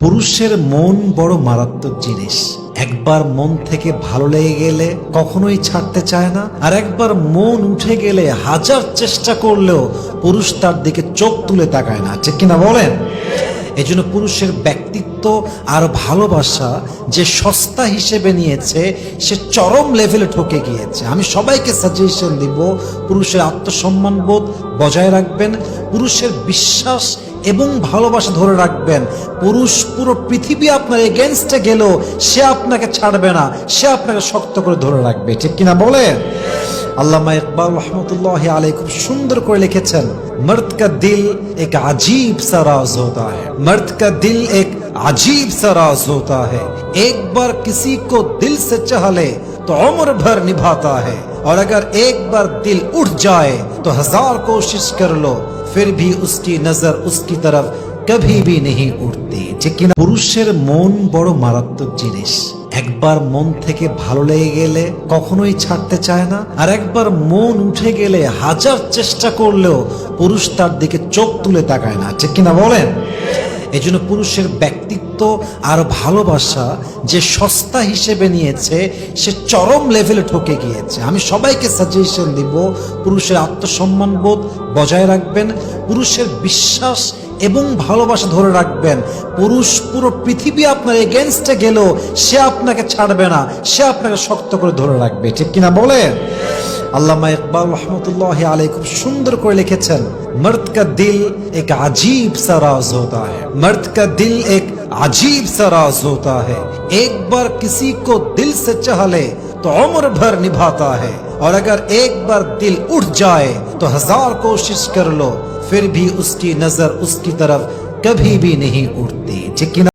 পুরুষের মন বড় মারাত্মক জিনিস। একবার মন থেকে ভালো লেগে গেলে কখনোই ছাড়তে চায় না, আর একবার মন উঠে গেলে হাজার চেষ্টা করলেও পুরুষ তার দিকে চোখ তুলে তাকায় না, ঠিক কিনা বলেন? এজন্য পুরুষের ব্যক্তিত্ব আর ভালোবাসা যে সস্তা হিসেবে নিয়েছে সে চরম লেভেলে ঠকে গিয়েছে। আমি সবাইকে সাজেশন দিব, পুরুষের আত্মসম্মানবোধ বজায় রাখবেন, পুরুষের বিশ্বাস এবং ভালোবাসা ধরে রাখবেন। পুরুষ পুরো পৃথিবী আপনার এগেনস্টে গেলেও সে আপনাকে ছাড়বে না, সে আপনাকে শক্ত করে ধরে রাখবে, ঠিক কিনা বলেন? আল্লামা ইকবাল রহমতুল্লাহ আলাইহি খুব সুন্দর করে লিখেছেন, मर्द का दिल एक अजीब सा राज होता है, मर्द का दिल एक अजीब सा राज होता है, एक बार किसी को दिल से चाह ले तो उम्र भर निभाता है, और अगर एक बार दिल उठ जाए तो हजार कोशिश कर लो फिर भी उसकी नजर उसकी तरफ कभी भी नहीं उठती, ঠিক কিনা? পুরুষের মন বড় মারাত্মক জিনিস। একবার মন থেকে ভালো লেগে গেলে কখনোই ছাড়তে চায় না, আর একবার মন উঠে গেলে হাজার চেষ্টা করলেও পুরুষ তার দিকে চোখ তুলে তাকায় না, ঠিক কিনা বলেন? এজন্য পুরুষের ব্যক্তিত্ব আর ভালোবাসা যে সস্তা হিসেবে নিয়েছে সে চরম লেভেলে ঠকে গিয়েছে। আমি সবাইকে সাজেশন দিব, পুরুষের আত্মসম্মানবোধ বজায় রাখবেন, পুরুষের বিশ্বাস এবং ভালোবাসা ধরে রাখবেন। পুরুষ পুরো পৃথিবী আপনার এগেনস্টে গেলেও সে আপনাকে ছাড়বে না, সে আপনাকে শক্ত করে ধরে রাখবে, ঠিক কিনা বলেন? আল্লামা ইকবাল রহমতুল্লাহ আলাইহি খুব সুন্দর করে লিখেছেন, मर्द का दिल एक अजीब सा राज होता है, मर्द का दिल एक अजीब सा राज होता है, एक बार किसी को दिल से चाह ले तो उम्र भर निभाता है, और अगर एक बार दिल उठ जाए तो हजार कोशिश कर लो फिर भी उसकी नजर उसकी तरफ कभी भी नहीं उठती, ठीक किना?